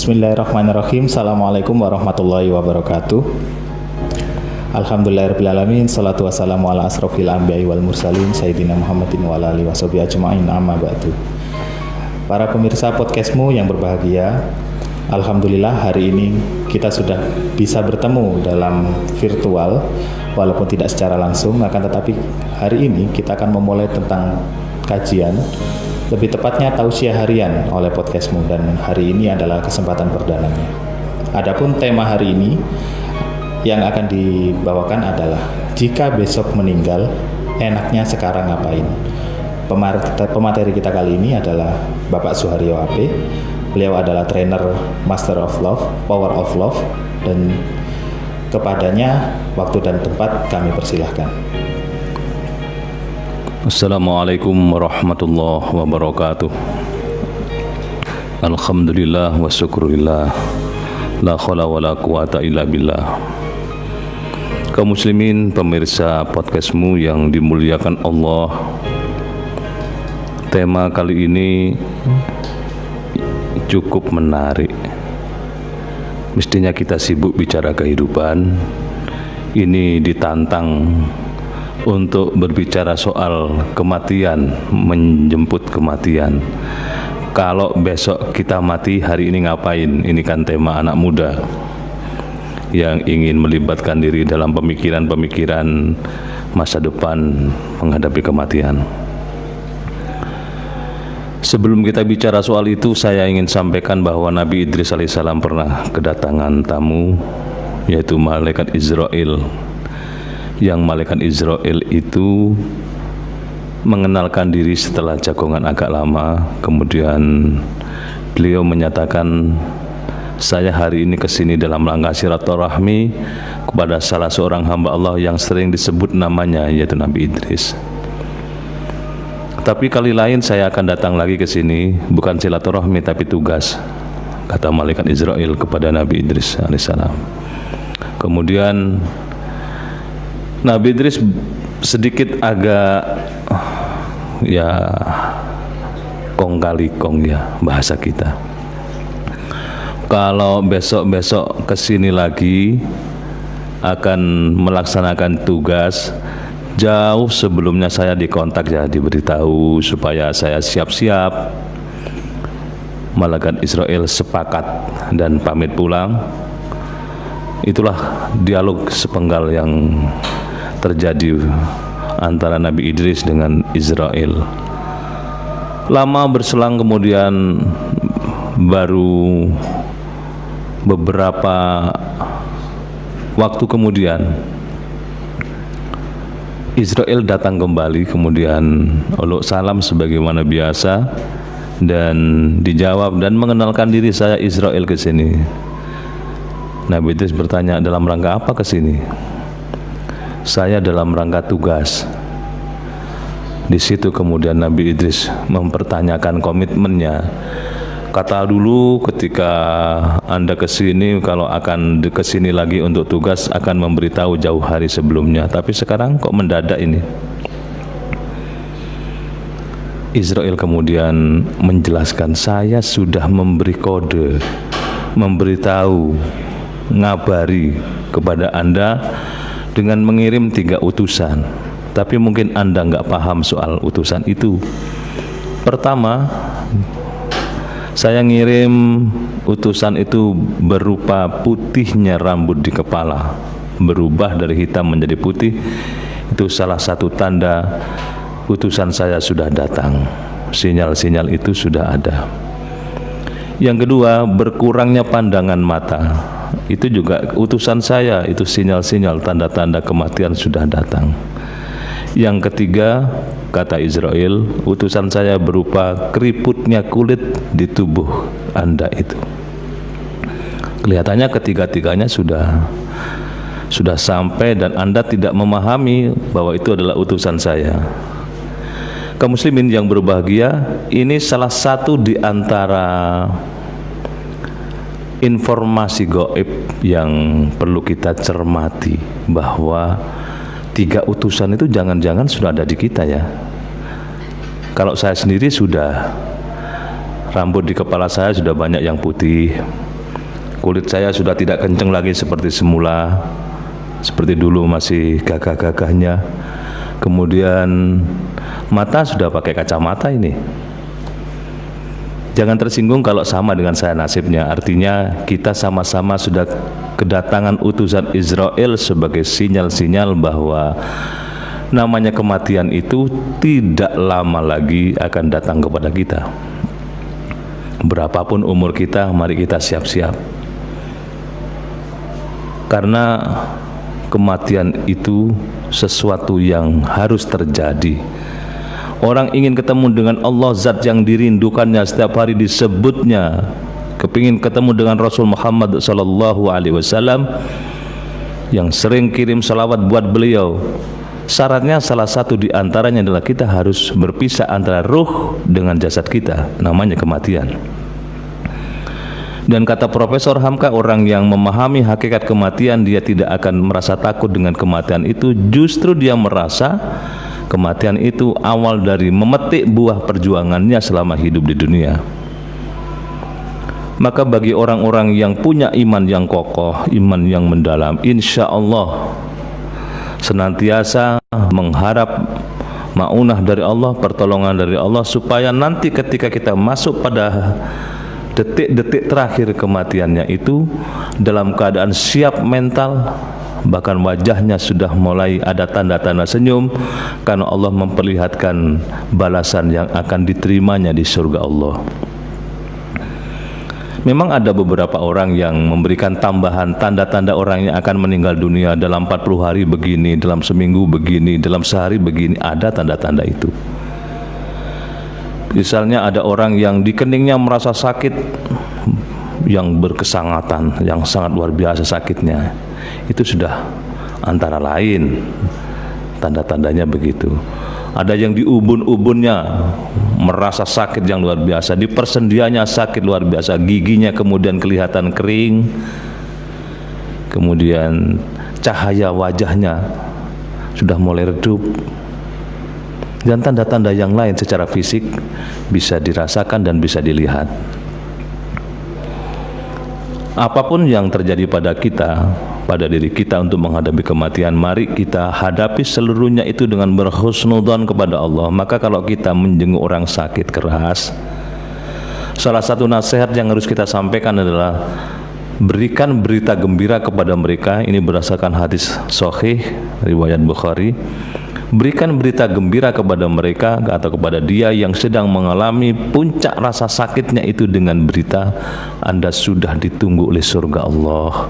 Bismillahirrahmanirrahim. Assalamualaikum warahmatullahi wabarakatuh. Alhamdulillahirrahmanirrahim. Salatu wassalamu ala asrofil anbiya'i wal mursalin Sayyidina Muhammadin wa ala alihi washabihi ajma'in, amma ba'du. Para pemirsa podcastmu yang berbahagia, alhamdulillah hari ini kita sudah bisa bertemu dalam virtual walaupun tidak secara langsung, akan tetapi hari ini kita akan memulai tentang kajian, lebih tepatnya tausiah harian oleh podcastmu, dan hari ini adalah kesempatan perdananya. Adapun tema hari ini yang akan dibawakan adalah jika besok meninggal, enaknya sekarang ngapain? Pemateri kita kali ini adalah Bapak Suharyo AP. Beliau adalah trainer Master of Love, Power of Love, dan kepadanya waktu dan tempat kami persilahkan. Assalamualaikum warahmatullahi wabarakatuh. Alhamdulillah wa syukurillah, la khala wa la quwata illa billah. Kaum muslimin pemirsa podcastmu yang dimuliakan Allah, tema kali ini cukup menarik. Mestinya kita sibuk bicara kehidupan, ini ditantang untuk berbicara soal kematian, menjemput kematian. Kalau besok kita mati, hari ini ngapain? Ini kan tema anak muda yang ingin melibatkan diri dalam pemikiran-pemikiran masa depan menghadapi kematian. Sebelum kita bicara soal itu, saya ingin sampaikan bahwa Nabi Idris alaihissalam pernah kedatangan tamu, yaitu malaikat Israel. Yang malaikat Israel itu mengenalkan diri setelah jagongan agak lama. Kemudian beliau menyatakan, saya hari ini kesini dalam rangka silaturahmi kepada salah seorang hamba Allah yang sering disebut namanya, yaitu Nabi Idris. Tapi kali lain saya akan datang lagi ke sini, bukan silaturahmi tapi tugas, kata malaikat Israel kepada Nabi Idris alaihissalam. Kemudian Nabi Idris sedikit agak kong kali kong bahasa kita. Kalau besok-besok kesini lagi akan melaksanakan tugas, jauh sebelumnya saya dikontak diberitahu supaya saya siap-siap. Malaikat Israel sepakat dan pamit pulang. Itulah dialog sepenggal yang terjadi antara Nabi Idris dengan Israel. Lama berselang, kemudian baru beberapa waktu kemudian Israel datang kembali, kemudian uluk salam sebagaimana biasa dan dijawab dan mengenalkan diri, saya Israel ke sini. Nabi Idris bertanya, dalam rangka apa ke sini? Saya dalam rangka tugas. Di situ kemudian Nabi Idris mempertanyakan komitmennya. Kata dulu ketika Anda kesini, kalau akan kesini lagi untuk tugas akan memberitahu jauh hari sebelumnya. Tapi sekarang kok mendadak ini? Israel kemudian menjelaskan, saya sudah memberi kode, memberitahu, ngabari kepada Anda dengan mengirim 3 utusan. Tapi mungkin Anda nggak paham soal utusan itu. Pertama, saya ngirim utusan itu berupa putihnya rambut di kepala, berubah dari hitam menjadi putih. Itu salah satu tanda utusan saya sudah datang. Sinyal-sinyal itu sudah ada. Yang kedua, berkurangnya pandangan mata. Itu juga utusan saya, itu sinyal-sinyal tanda-tanda kematian sudah datang. Yang ketiga, kata Israel, utusan saya berupa keriputnya kulit di tubuh Anda itu. Kelihatannya ketiga-tiganya sudah sampai dan Anda tidak memahami bahwa itu adalah utusan saya. Kaum muslimin yang berbahagia, ini salah satu di antara informasi gaib yang perlu kita cermati, bahwa 3 utusan itu jangan-jangan sudah ada di kita ya. Kalau saya sendiri sudah, rambut di kepala saya sudah banyak yang putih, kulit saya sudah tidak kenceng lagi seperti semula, seperti dulu masih gagah-gagahnya. Kemudian mata sudah pakai kacamata ini. Jangan tersinggung kalau sama dengan saya nasibnya. Artinya kita sama-sama sudah kedatangan utusan Israel sebagai sinyal-sinyal bahwa namanya kematian itu tidak lama lagi akan datang kepada kita. Berapapun umur kita, mari kita siap-siap. Karena kematian itu sesuatu yang harus terjadi. Orang ingin ketemu dengan Allah, zat yang dirindukannya setiap hari disebutnya, kepingin ketemu dengan Rasul Muhammad sallallahu alaihi wasallam yang sering kirim salawat buat beliau. Syaratnya salah satu di antaranya adalah kita harus berpisah antara ruh dengan jasad kita, namanya kematian. Dan kata Profesor Hamka, orang yang memahami hakikat kematian, dia tidak akan merasa takut dengan kematian itu. Justru dia merasa kematian itu awal dari memetik buah perjuangannya selama hidup di dunia. Maka bagi orang-orang yang punya iman yang kokoh, iman yang mendalam, insya Allah senantiasa mengharap maunah dari Allah, pertolongan dari Allah, supaya nanti ketika kita masuk pada detik-detik terakhir kematiannya itu dalam keadaan siap mental, bahkan wajahnya sudah mulai ada tanda-tanda senyum karena Allah memperlihatkan balasan yang akan diterimanya di surga Allah. Memang ada beberapa orang yang memberikan tambahan tanda-tanda orang yang akan meninggal dunia dalam 40 hari begini, dalam seminggu begini, dalam sehari begini, ada tanda-tanda itu. Misalnya ada orang yang di keningnya merasa sakit yang berkesangatan, yang sangat luar biasa sakitnya. Itu sudah antara lain tanda-tandanya begitu. Ada yang di ubun-ubunnya merasa sakit yang luar biasa, di persendiannya sakit luar biasa, giginya kemudian kelihatan kering, kemudian cahaya wajahnya sudah mulai redup, dan tanda-tanda yang lain secara fisik bisa dirasakan dan bisa dilihat. Apapun yang terjadi pada kita, pada diri kita untuk menghadapi kematian, mari kita hadapi seluruhnya itu dengan berhusnudzon kepada Allah. Maka kalau kita menjenguk orang sakit keras, salah satu nasihat yang harus kita sampaikan adalah berikan berita gembira kepada mereka. Ini berdasarkan hadis sahih riwayat Bukhari. Berikan berita gembira kepada mereka atau kepada dia yang sedang mengalami puncak rasa sakitnya itu dengan berita, Anda sudah ditunggu oleh surga Allah.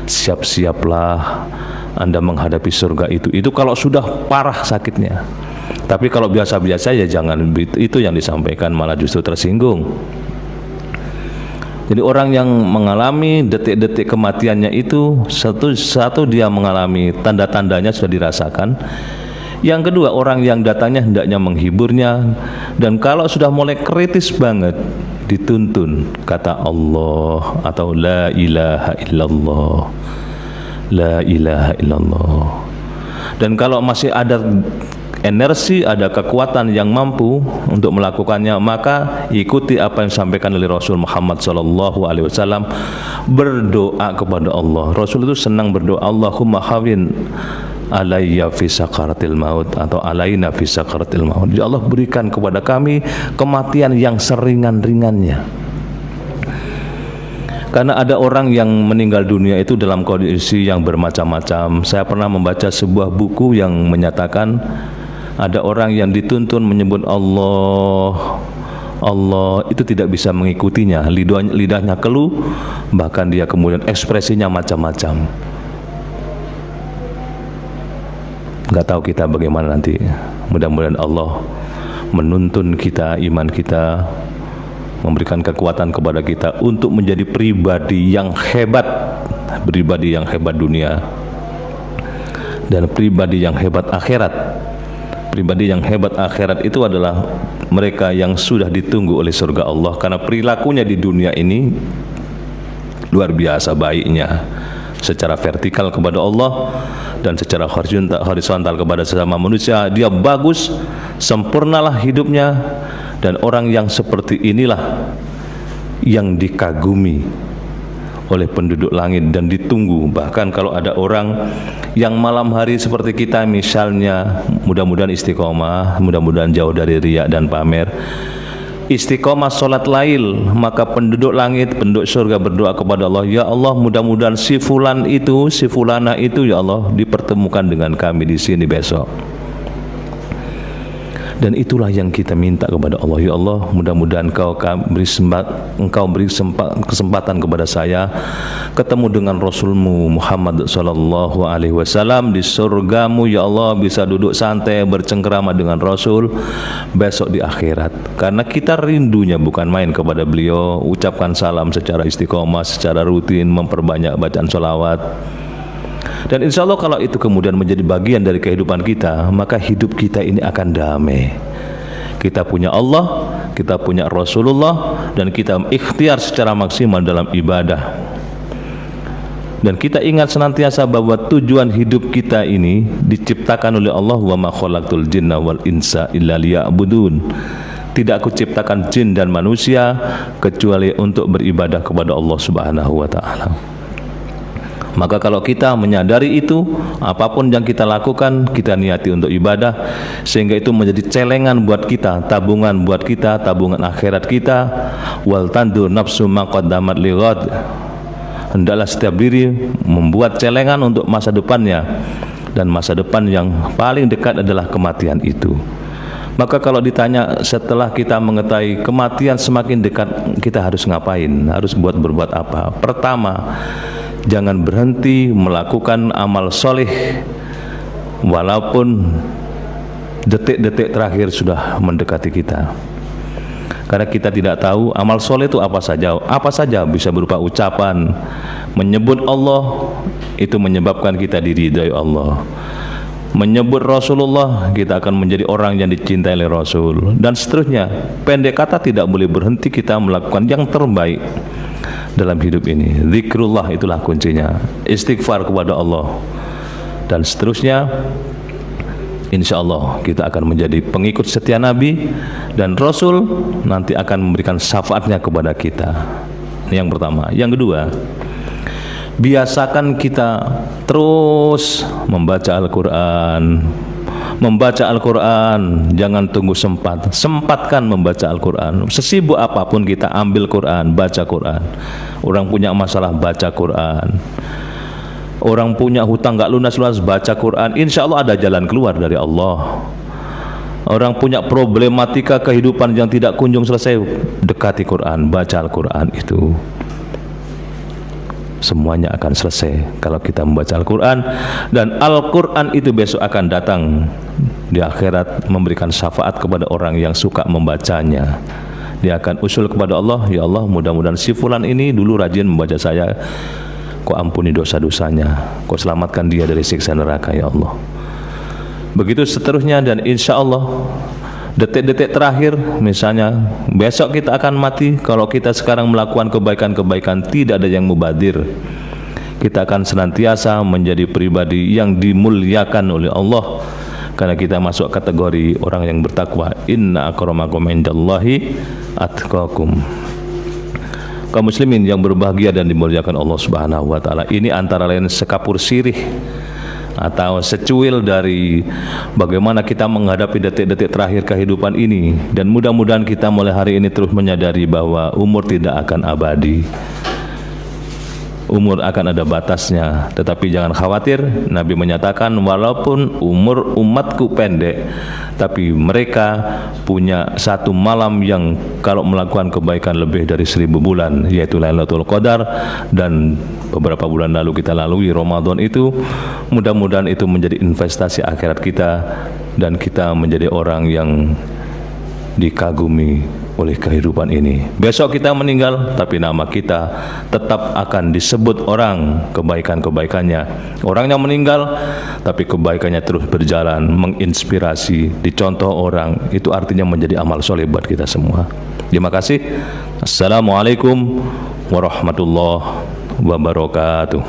Siap-siaplah Anda menghadapi surga itu. Itu kalau sudah parah sakitnya. Tapi kalau biasa-biasa ya jangan itu yang disampaikan, malah justru tersinggung. Jadi orang yang mengalami detik-detik kematiannya itu, satu dia mengalami tanda-tandanya sudah dirasakan. Yang kedua, orang yang datangnya hendaknya menghiburnya, dan kalau sudah mulai kritis banget dituntun kata Allah atau la ilaha illallah, la ilaha illallah. Dan kalau masih ada energi, ada kekuatan yang mampu untuk melakukannya, maka ikuti apa yang disampaikan oleh Rasul Muhammad SAW. Berdoa kepada Allah. Rasul itu senang berdoa, Allahumma hawin alayya fi sakaratil maut atau alaina fi sakaratil maut. Ya Allah, berikan kepada kami kematian yang seringan-ringannya. Karena ada orang yang meninggal dunia itu dalam kondisi yang bermacam-macam. Saya pernah membaca sebuah buku yang menyatakan ada orang yang dituntun menyebut Allah, Allah, itu tidak bisa mengikutinya. Lidahnya keluh, bahkan dia kemudian ekspresinya macam-macam. Nggak tahu kita bagaimana nanti. Mudah-mudahan Allah menuntun kita, iman kita, memberikan kekuatan kepada kita untuk menjadi pribadi yang hebat dunia, dan pribadi yang hebat akhirat. Pribadi yang hebat akhirat itu adalah mereka yang sudah ditunggu oleh surga Allah, karena perilakunya di dunia ini luar biasa baiknya, secara vertikal kepada Allah dan secara horizontal kepada sesama manusia. Dia bagus, sempurnalah hidupnya, dan orang yang seperti inilah yang dikagumi oleh penduduk langit dan ditunggu. Bahkan kalau ada orang yang malam hari seperti kita misalnya, mudah-mudahan istiqomah, mudah-mudahan jauh dari riya dan pamer, istiqomah sholat lail, maka penduduk langit, penduduk surga berdoa kepada Allah, ya Allah, mudah-mudahan si fulan itu, si fulana itu, ya Allah, dipertemukan dengan kami di sini besok. Dan itulah yang kita minta kepada Allah, ya Allah, mudah-mudahan Engkau beri kesempatan kepada saya ketemu dengan Rasulmu Muhammad sallallahu alaihi wasallam di surgamu, ya Allah, bisa duduk santai bercengkerama dengan Rasul besok di akhirat. Karena kita rindunya bukan main kepada beliau, ucapkan salam secara istiqomah, secara rutin, memperbanyak bacaan sholawat. Dan insya Allah kalau itu kemudian menjadi bagian dari kehidupan kita, maka hidup kita ini akan damai. Kita punya Allah, kita punya Rasulullah, dan kita ikhtiar secara maksimal dalam ibadah. Dan kita ingat senantiasa bahwa tujuan hidup kita ini diciptakan oleh Allah, wa ma khalaqtul jinna wal insa illa liya'budun. Tidak aku ciptakan jin dan manusia kecuali untuk beribadah kepada Allah Subhanahu wa taala. Maka kalau kita menyadari itu, apapun yang kita lakukan, kita niati untuk ibadah, sehingga itu menjadi celengan buat kita, tabungan buat kita, tabungan akhirat kita. Wal tandur nafsu ma qaddamat lighad. Hendaklah setiap diri membuat celengan untuk masa depannya, dan masa depan yang paling dekat adalah kematian itu. Maka kalau ditanya setelah kita mengetahui kematian semakin dekat, kita harus ngapain? Harus berbuat apa? Pertama, jangan berhenti melakukan amal soleh walaupun detik-detik terakhir sudah mendekati kita. Karena kita tidak tahu amal soleh itu apa saja. Apa saja bisa berupa ucapan, menyebut Allah, itu menyebabkan kita diridhai Allah. Menyebut Rasulullah, kita akan menjadi orang yang dicintai oleh Rasul, dan seterusnya. Pendek kata, tidak boleh berhenti kita melakukan yang terbaik dalam hidup ini. Zikrullah itulah kuncinya, istighfar kepada Allah, dan seterusnya. Insya Allah kita akan menjadi pengikut setia Nabi, dan Rasul nanti akan memberikan syafaatnya kepada kita. Ini yang pertama. Yang kedua, biasakan kita terus membaca Al-Quran. Membaca Al-Quran, jangan tunggu sempatkan membaca Al-Quran. Sesibuk apapun kita, ambil Quran, baca Quran. Orang punya masalah, baca Quran. Orang punya hutang gak lunas-lunas, baca Quran. Insya Allah ada jalan keluar dari Allah. Orang punya problematika kehidupan yang tidak kunjung selesai, dekati Quran, baca Al-Quran itu. Semuanya akan selesai kalau kita membaca Al-Quran. Dan Al-Quran itu besok akan datang di akhirat memberikan syafaat kepada orang yang suka membacanya. Dia akan usul kepada Allah, ya Allah, mudah-mudahan si fulan ini dulu rajin membaca saya, Kau ampuni dosa-dosanya, Kau selamatkan dia dari siksa neraka, ya Allah. Begitu seterusnya. Dan insya Allah detik-detik terakhir, misalnya besok kita akan mati, kalau kita sekarang melakukan kebaikan-kebaikan, tidak ada yang mubadir, kita akan senantiasa menjadi pribadi yang dimuliakan oleh Allah, karena kita masuk kategori orang yang bertakwa. Inna akramakum indallahi atqakum. Kaum muslimin yang berbahagia dan dimuliakan Allah Subhanahu wa taala, ini antara lain sekapur sirih atau secuil dari bagaimana kita menghadapi detik-detik terakhir kehidupan ini. Dan mudah-mudahan kita mulai hari ini terus menyadari bahwa umur tidak akan abadi. Umur akan ada batasnya, tetapi jangan khawatir. Nabi menyatakan, walaupun umur umatku pendek, tapi mereka punya satu malam yang kalau melakukan kebaikan lebih dari 1000 bulan, yaitu Lailatul Qadar. Dan beberapa bulan lalu kita lalui Ramadan itu. Mudah-mudahan itu menjadi investasi akhirat kita, dan kita menjadi orang yang dikagumi oleh kehidupan ini. Besok kita meninggal, tapi nama kita tetap akan disebut orang kebaikan-kebaikannya. Orang yang meninggal tapi kebaikannya terus berjalan, menginspirasi, dicontoh orang, itu artinya menjadi amal soleh buat kita semua. Terima kasih. Assalamualaikum warahmatullahi wabarakatuh.